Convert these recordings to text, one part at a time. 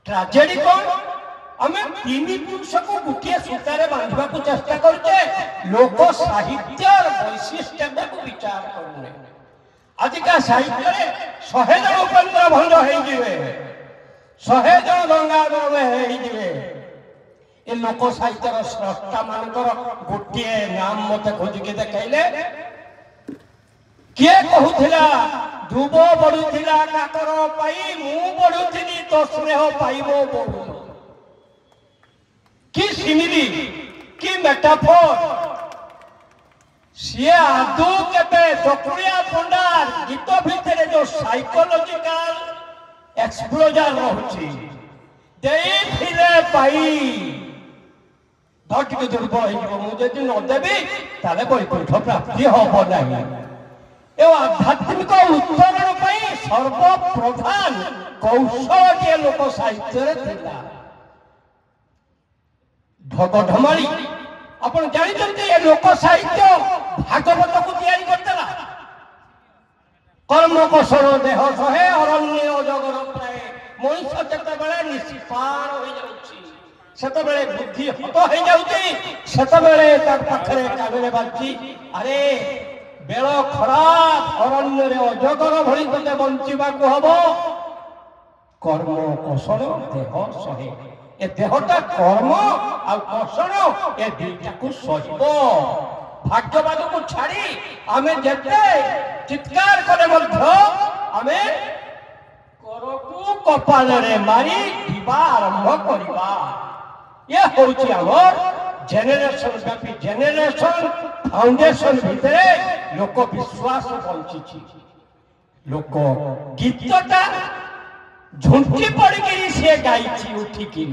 tragedy कौन आम तीन पुरुष को गोटे सूतार बांधा चेष्टा करुचे लोक साहित्य वैशिष्ट्य को विचार करूने आजिका साहित्य 100 जन उपेन्द्र भंज हो 100 जन गंगा ए लोक साहित्यर स्रष्टा मानकर गोटे नाम मत खोजिके देखले किए कहूला दुब बढ़ुला काकर पाई मु बढ़ुली तो स्नेह पाइब बढ़ु कि सिमिली कि मेटाफोर सी आदू के चकुड़िया पंडार गीत भितर जो साइकोलॉजिकल एक्सप्लोजर रही पाई धटिक दुर्बल मुझे नदेवी ताले वैकुंठ प्राप्ति हम ना आध्यात्मिक उत्तरण सर्वप्रधान कौशल लोक साहित्य ढगढमाली आपण जानते लोक साहित्य भागवत को तैयारी करता कर्म कौशल देह सहे अरण्य अजगर प्राय मनुष्य जिते निष्पाण हो जाते बुद्धि हत हो जाते कागरे बाजी अरे बेल खराब अरण्य अजगर भली ते बंचा हम कर्म कौशल देह सहे ए देहटा कर्म आ कौशल ए दुईटा को सहिब भाग्यवान को छाड़ी आमे जेते चित्कार करे आमे करकू कपाल रे मारी जीवा आरंभ करबा ये होची हमर जेनेरेशन व्यापी जेनेरेशन फाउंडेशन भितरे लोक विश्वास बंची लोक गीतटा झुंकी पड़ी सी गाई उठिकी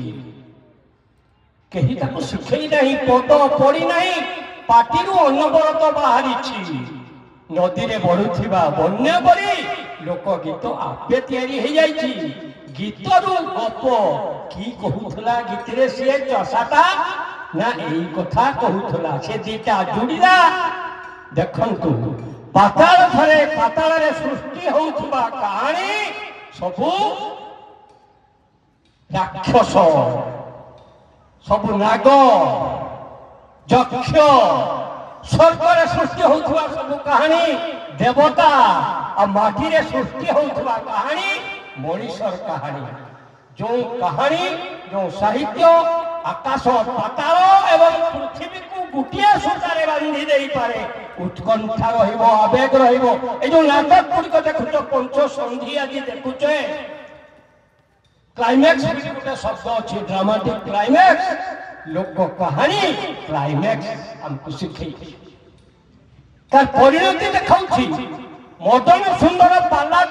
कहीं शिखई नहीं पद पड़ी नहीं पार्टी अनवरत बाहरी नदी में बढ़ुवा बन्या परी लोक गीत आपे तैयारी गीत रु गप कि कहूला गीत सी चषाटा ना यही कथा कहूला से दीटा जुड़ला देखंतु पाताल थरे पाताल रे सृष्टि होउथबा कहानी सबू राक्षस सबू नाग यक्ष स्वर्ग सृष्टि होउथबा सबू कहानी देवता आ माटी रे सृष्टि होउथबा कहानी मनुष्यर कहानी जो कहानी जो साहित्य आकाश पाताल एवं पृथ्वी को गोटे सूतार बांधि दे पारे उत्कंठा आवेग जो नाटक गुड़िक देखुच पंच संधि आदि देखुचे क्लाइमैक्स गोटे शब्द अच्छी ड्रामाटिक क्लाइमैक्स लोक कहानी क्लाइमैक्स हमको शिखे तार परिणति देखा मदन सुंदर पाला